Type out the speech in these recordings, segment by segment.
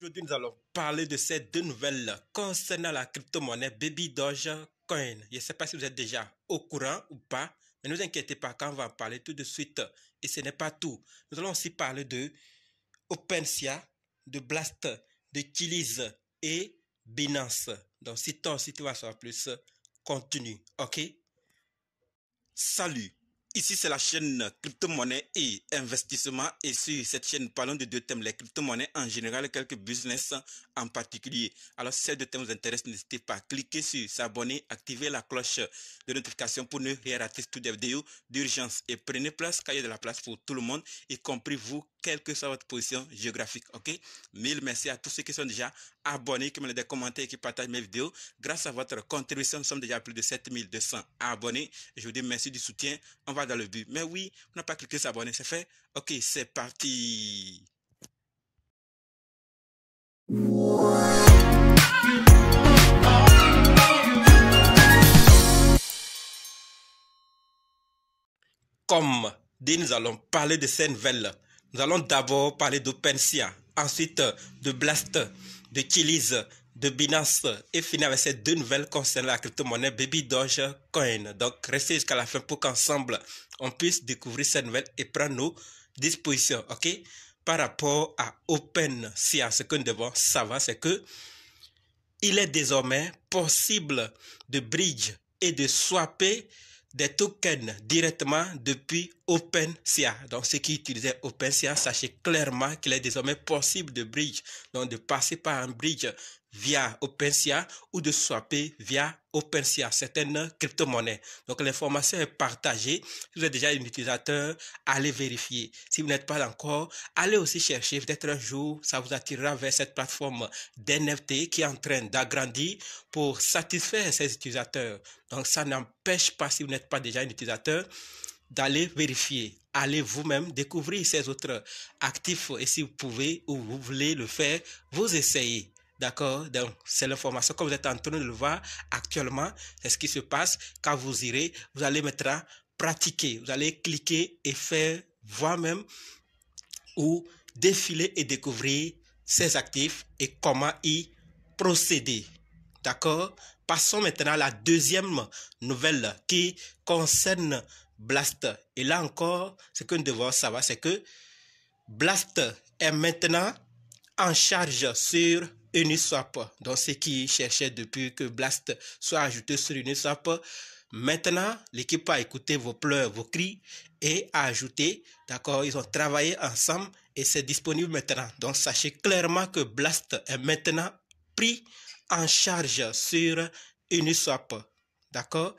Aujourd'hui, nous allons parler de ces deux nouvelles concernant la crypto-monnaie Baby Dogecoin. Je ne sais pas si vous êtes déjà au courant ou pas, mais ne vous inquiétez pas, quand on va en parler tout de suite. Et ce n'est pas tout. Nous allons aussi parler de OpenSea, de Blast, de Chiliz et Binance. Donc, si toi aussi tu vas savoir plus, continue, ok? Salut! Ici, c'est la chaîne crypto-monnaie et investissement. Et sur cette chaîne, nous parlons de deux thèmes, les crypto-monnaies en général et quelques business en particulier. Alors, si ces deux thèmes vous intéressent, n'hésitez pas à cliquer sur s'abonner, activer la cloche de notification pour ne rien rater toutes les vidéos d'urgence. Et prenez place, car il y a de la place pour tout le monde, y compris vous, quelle que soit votre position géographique. Ok? Mille merci à tous ceux qui sont déjà abonnés, qui me laissent des commentaires et qui partagent mes vidéos. Grâce à votre contribution, nous sommes déjà à plus de 7200 abonnés. Je vous dis merci du soutien. On va dans le but. Mais oui, on n'a pas cliqué s'abonner, c'est fait. Ok, c'est parti. Comme dit, nous allons parler de ces nouvelles. Nous allons d'abord parler d'OpenSea, ensuite de Blast, de Chiliz, de Binance et finir avec ces deux nouvelles concernant la crypto-monnaie Baby Dogecoin. Donc, restez jusqu'à la fin pour qu'ensemble, on puisse découvrir ces nouvelles et prendre nos dispositions, ok? Par rapport à OpenSea, ce que nous devons savoir, c'est que il est désormais possible de bridge et de swapper des tokens directement depuis OpenSea. Donc, ceux qui utilisaient OpenSea, sachez clairement qu'il est désormais possible de bridge, donc de passer par un bridge via OpenSea ou de swapper via OpenSea, certaines crypto-monnaies. Donc, l'information est partagée. Si vous êtes déjà un utilisateur, allez vérifier. Si vous n'êtes pas encore, allez aussi chercher. Peut-être un jour, ça vous attirera vers cette plateforme d'NFT qui est en train d'agrandir pour satisfaire ses utilisateurs. Donc, ça n'empêche pas, si vous n'êtes pas déjà un utilisateur, d'aller vérifier. Allez vous-même découvrir ces autres actifs et si vous pouvez ou vous voulez le faire, vous essayez. D'accord? Donc, c'est l'information. Comme vous êtes en train de le voir actuellement, c'est ce qui se passe. Quand vous irez, vous allez maintenant pratiquer. Vous allez cliquer et faire vous-même ou défiler et découvrir ces actifs et comment y procéder. D'accord? Passons maintenant à la deuxième nouvelle qui concerne Blast. Et là encore, ce que nous devons savoir, c'est que Blast est maintenant en charge sur Uniswap. Donc, ceux qui cherchaient depuis que Blast soit ajouté sur Uniswap, maintenant, l'équipe a écouté vos pleurs, vos cris et a ajouté, d'accord, ils ont travaillé ensemble et c'est disponible maintenant. Donc, sachez clairement que Blast est maintenant pris en charge sur Uniswap. D'accord?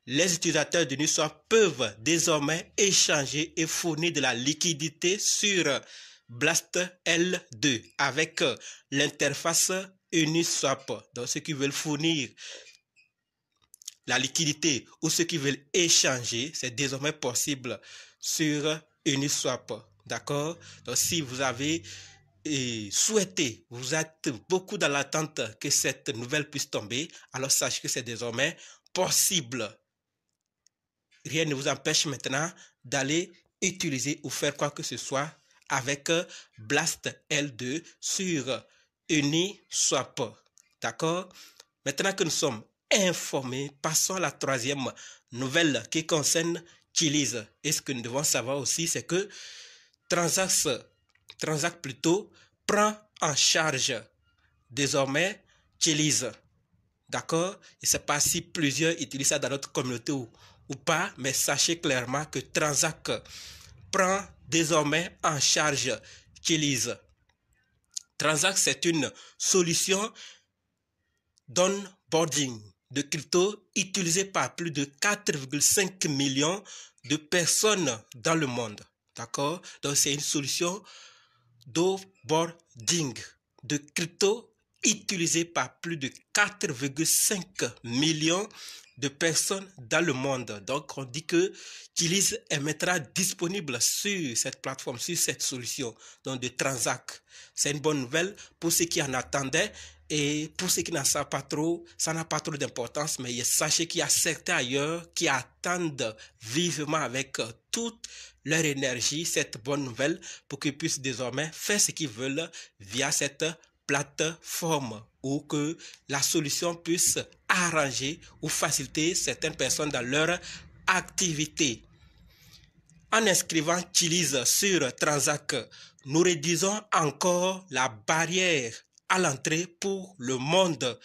Les utilisateurs d'Uniswap peuvent désormais échanger et fournir de la liquidité sur Blast L2 avec l'interface Uniswap. Donc, ceux qui veulent fournir la liquidité ou ceux qui veulent échanger, c'est désormais possible sur Uniswap. D'accord? Donc, si vous avez souhaité, vous êtes beaucoup dans l'attente que cette nouvelle puisse tomber, alors sachez que c'est désormais possible. Rien ne vous empêche maintenant d'aller utiliser ou faire quoi que ce soit avec Blast L2 sur Uniswap. D'accord? Maintenant que nous sommes informés, passons à la troisième nouvelle qui concerne Chiliz. Et ce que nous devons savoir aussi, c'est que Transact plutôt prend en charge désormais Chiliz. D'accord? Je ne sais pas si plusieurs utilisent ça dans notre communauté ou pas, mais sachez clairement que Transact prend désormais en charge Chiliz. Transact, c'est une solution d'onboarding de crypto utilisée par plus de 4,5 millions de personnes dans le monde. D'accord? Donc, c'est une solution d'onboarding de crypto utilisé par plus de 4,5 millions de personnes dans le monde. Donc, on dit que Chiliz est maintenant disponible sur cette plateforme, sur cette solution, donc de Transact. C'est une bonne nouvelle pour ceux qui en attendaient. Et pour ceux qui n'en savent pas trop, ça n'a pas trop d'importance, mais sachez qu'il y a certains ailleurs qui attendent vivement avec toute leur énergie cette bonne nouvelle pour qu'ils puissent désormais faire ce qu'ils veulent via cette plateforme, ou que la solution puisse arranger ou faciliter certaines personnes dans leur activité. En inscrivant Chiliz sur Transact, nous réduisons encore la barrière à l'entrée pour le monde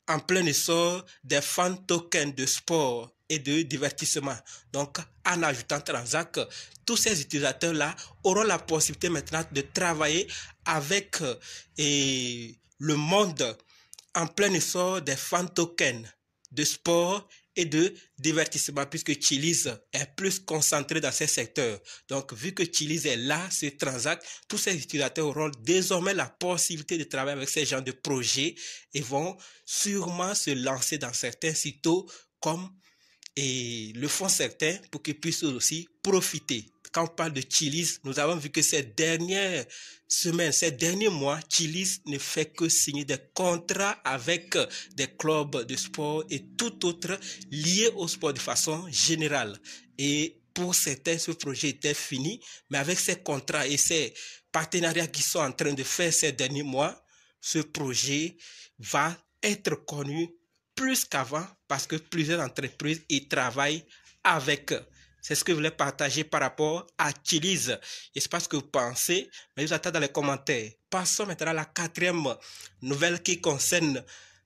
en plein essor des fan tokens de sport et de divertissement. Donc, en ajoutant Transact, tous ces utilisateurs-là auront la possibilité maintenant de travailler avec le monde en plein essor des fan tokens de sport et de divertissement, puisque Chiliz est plus concentré dans ces secteurs. Donc, vu que Chiliz est là sur Transact, tous ces utilisateurs auront désormais la possibilité de travailler avec ces genres de projets et vont sûrement se lancer dans certains sites comme le font certains pour qu'ils puissent aussi profiter. Quand on parle de Chiliz, nous avons vu que ces dernières semaines, ces derniers mois, Chiliz ne fait que signer des contrats avec des clubs de sport et tout autre lié au sport de façon générale. Et pour certains, ce projet était fini, mais avec ces contrats et ces partenariats qui sont en train de faire ces derniers mois, ce projet va être connu plus qu'avant parce que plusieurs entreprises y travaillent avec. C'est ce que je voulais partager par rapport à Chiliz. Je sais pas ce que vous pensez, mais je vous attends dans les commentaires. Passons maintenant à la quatrième nouvelle qui concerne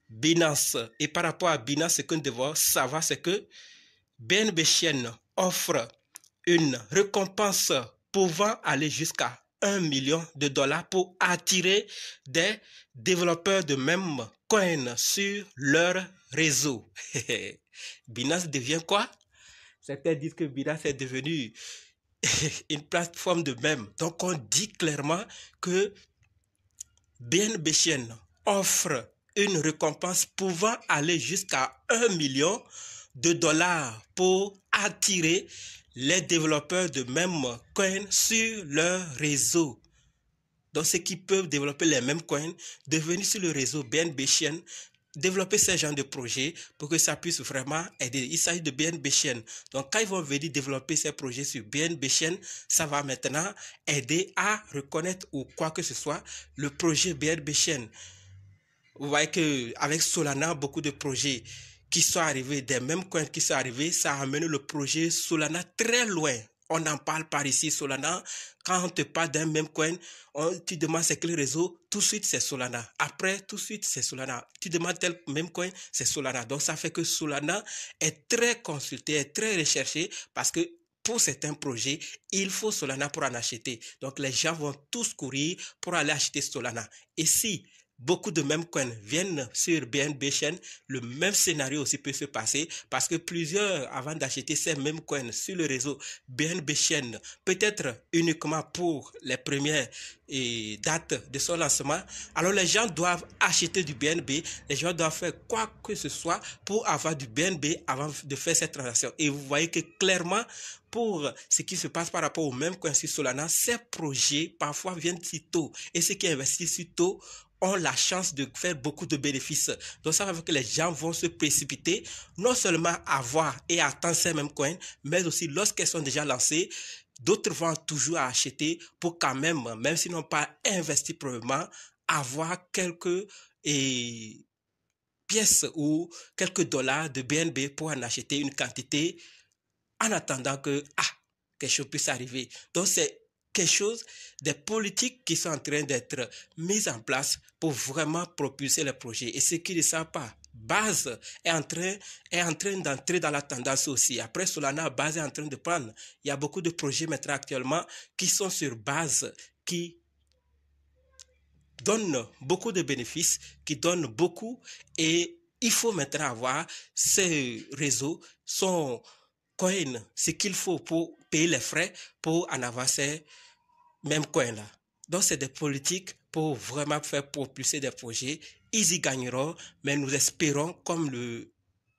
Binance. Et par rapport à Binance, ce que nous devons savoir, c'est que BNB Chain offre une récompense pouvant aller jusqu'à 1 million de dollars pour attirer des développeurs de même coin sur leur réseau. Binance devient quoi? Certains disent que Binance est devenu une plateforme de mème. Donc, on dit clairement que BNB Chain offre une récompense pouvant aller jusqu'à 1 million de dollars pour attirer les développeurs de mêmes coins sur leur réseau. Donc, ceux qui peuvent développer les mêmes coins, devenir sur le réseau BNB Chain, développer ce genre de projet pour que ça puisse vraiment aider. Il s'agit de BNB Chain. Donc, quand ils vont venir développer ces projets sur BNB Chain, ça va maintenant aider à reconnaître ou quoi que ce soit le projet BNB Chain. Vous voyez qu'avec Solana, beaucoup de projets qui sont arrivés, des mêmes coins qui sont arrivés, ça a amené le projet Solana très loin. On en parle par ici, Solana. Quand on te parle d'un même coin, tu demandes c'est quel réseau, tout de suite c'est Solana. Après, tout de suite c'est Solana. Tu demandes tel même coin, c'est Solana. Donc ça fait que Solana est très consulté, est très recherché parce que pour certains projets, il faut Solana pour en acheter. Donc les gens vont tous courir pour aller acheter Solana. Et si beaucoup de mêmes coins viennent sur BNB Chain, le même scénario aussi peut se passer parce que plusieurs, avant d'acheter ces mêmes coins sur le réseau BNB Chain, peut-être uniquement pour les premières dates de son lancement, alors les gens doivent acheter du BNB, les gens doivent faire quoi que ce soit pour avoir du BNB avant de faire cette transaction. Et vous voyez que clairement, pour ce qui se passe par rapport au même coin sur Solana, ces projets parfois viennent si tôt. Et ceux qui investissent si tôt ont la chance de faire beaucoup de bénéfices. Donc ça veut dire que les gens vont se précipiter, non seulement à voir et à attendre ces mêmes coins, mais aussi lorsqu'elles sont déjà lancées, d'autres vont toujours acheter pour quand même s'ils n'ont pas investi probablement, avoir quelques pièces ou quelques dollars de BNB pour en acheter une quantité en attendant que quelque chose puisse arriver. Donc c'est quelque chose, des politiques qui sont en train d'être mises en place pour vraiment propulser les projets. Et ceux qui ne savent pas, Base est en train d'entrer dans la tendance aussi. Après Solana, Base est en train de prendre. Il y a beaucoup de projets maintenant actuellement qui sont sur Base, qui donnent beaucoup de bénéfices, qui donnent beaucoup. Et il faut maintenant avoir ces réseaux, son coin, ce qu'il faut pour payer les frais pour en avoir ces mêmes coins-là. Donc, c'est des politiques pour vraiment faire propulser des projets. Ils y gagneront, mais nous espérons, comme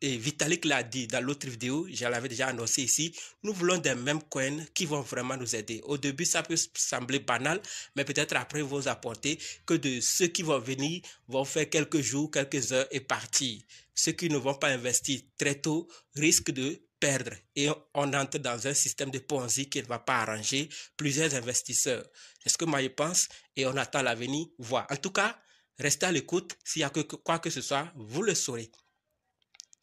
Vitalik l'a dit dans l'autre vidéo, je l'avais déjà annoncé ici, nous voulons des mêmes coins qui vont vraiment nous aider. Au début, ça peut sembler banal, mais peut-être après, ils vont apporter que de ceux qui vont venir vont faire quelques jours, quelques heures et partir. Ceux qui ne vont pas investir très tôt risquent de perdre. Et on entre dans un système de Ponzi qui ne va pas arranger plusieurs investisseurs. C'est ce que moi je pense et on attend l'avenir voir. En tout cas, restez à l'écoute. S'il y a quoi que ce soit, vous le saurez.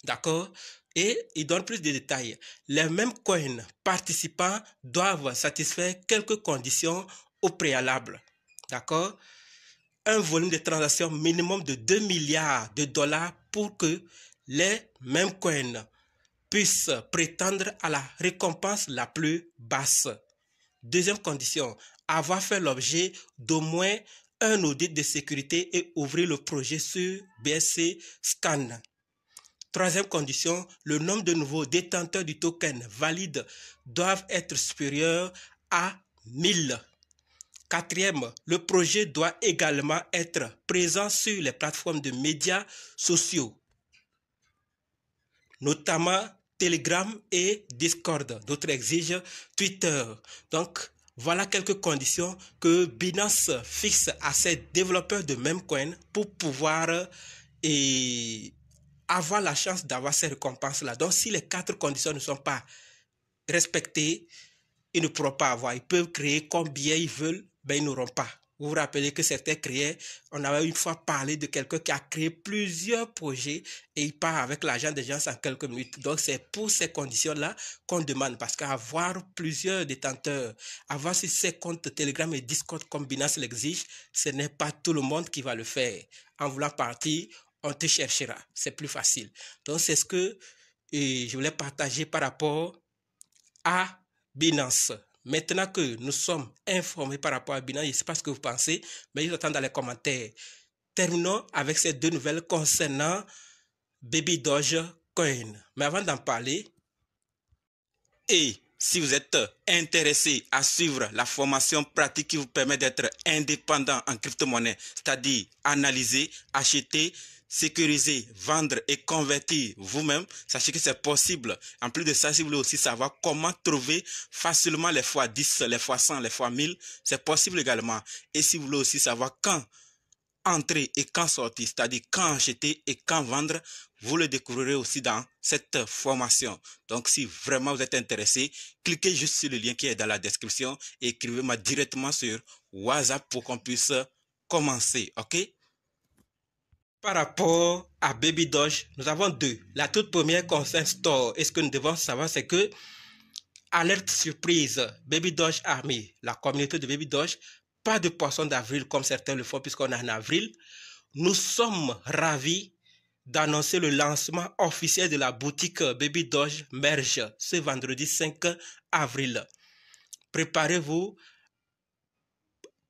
D'accord? Et il donne plus de détails. Les mêmes coins participants doivent satisfaire quelques conditions au préalable. D'accord? Un volume de transactions minimum de 2 milliards de dollars pour que les mêmes coins puissent prétendre à la récompense la plus basse. Deuxième condition, avoir fait l'objet d'au moins un audit de sécurité et ouvrir le projet sur BSC Scan. Troisième condition, le nombre de nouveaux détenteurs du token valide doivent être supérieurs à 1000. Quatrième, le projet doit également être présent sur les plateformes de médias sociaux, notamment Telegram et Discord. D'autres exigent Twitter. Donc, voilà quelques conditions que Binance fixe à ses développeurs de Memecoin pour pouvoir avoir la chance d'avoir ces récompenses-là. Donc, si les 4 conditions ne sont pas respectées, ils ne pourront pas avoir. Ils peuvent créer combien ils veulent, mais ils n'auront pas. Vous vous rappelez que certains créaient, on avait une fois parlé de quelqu'un qui a créé plusieurs projets et il part avec l'argent des gens en quelques minutes. Donc, c'est pour ces conditions-là qu'on demande. Parce qu'avoir plusieurs détenteurs, avoir sur ces comptes Telegram et Discord comme Binance l'exige, ce n'est pas tout le monde qui va le faire. En voulant partir, on te cherchera. C'est plus facile. Donc, c'est ce que je voulais partager par rapport à Binance. Maintenant que nous sommes informés par rapport à Binance, je ne sais pas ce que vous pensez, mais je vous attends dans les commentaires. Terminons avec ces 2 nouvelles concernant Baby Dogecoin. Mais avant d'en parler, et si vous êtes intéressé à suivre la formation pratique qui vous permet d'être indépendant en crypto-monnaie, c'est-à-dire analyser, acheter, sécuriser, vendre et convertir vous-même, sachez que c'est possible. En plus de ça, si vous voulez aussi savoir comment trouver facilement les fois 10, les fois 100, les fois 1000, c'est possible également. Et si vous voulez aussi savoir quand entrer et quand sortir, c'est-à-dire quand acheter et quand vendre, vous le découvrirez aussi dans cette formation. Donc, si vraiment vous êtes intéressé, cliquez juste sur le lien qui est dans la description et écrivez-moi directement sur WhatsApp pour qu'on puisse commencer, ok? Par rapport à Baby Doge, nous avons 2. La toute première concerne Store. Et ce que nous devons savoir, c'est que, alerte surprise, Baby Doge Army, la communauté de Baby Doge, pas de poisson d'avril comme certains le font puisqu'on est en avril. Nous sommes ravis d'annoncer le lancement officiel de la boutique Baby Doge Merge ce vendredi 5 avril. Préparez-vous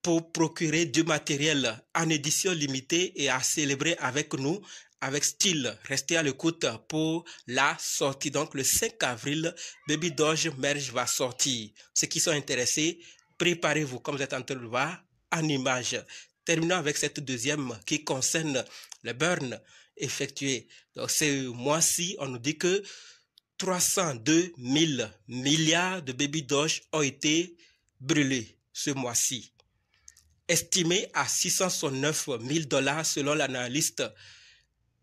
pour procurer du matériel en édition limitée et à célébrer avec nous avec style. Restez à l'écoute pour la sortie. Donc le 5 avril, Baby Doge Merge va sortir. Ceux qui sont intéressés, préparez-vous comme vous êtes en train de voir en image. Terminons avec cette deuxième qui concerne le burn effectué. Donc ce mois-ci, on nous dit que 302 000 milliards de Baby Doge ont été brûlés ce mois-ci, estimé à 669 000 $ selon l'analyste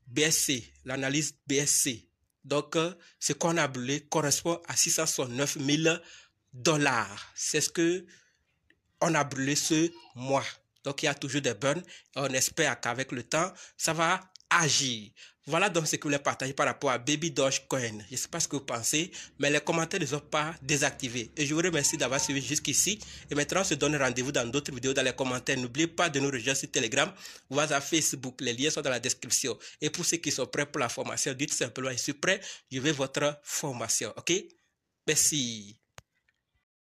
BSC, l'analyse BSC. Donc, ce qu'on a brûlé correspond à 669 000 $. C'est ce que on a brûlé ce mois. Donc, il y a toujours des burns. On espère qu'avec le temps, ça va agir. Voilà donc ce que je voulais partager par rapport à Baby Dogecoin. Je ne sais pas ce que vous pensez, mais les commentaires ne sont pas désactivés. Et je vous remercie d'avoir suivi jusqu'ici. Et maintenant, on se donne rendez-vous dans d'autres vidéos dans les commentaires. N'oubliez pas de nous rejoindre sur Telegram, WhatsApp, Facebook. Les liens sont dans la description. Et pour ceux qui sont prêts pour la formation, dites simplement, je suis prêt, je veux votre formation. OK? Merci.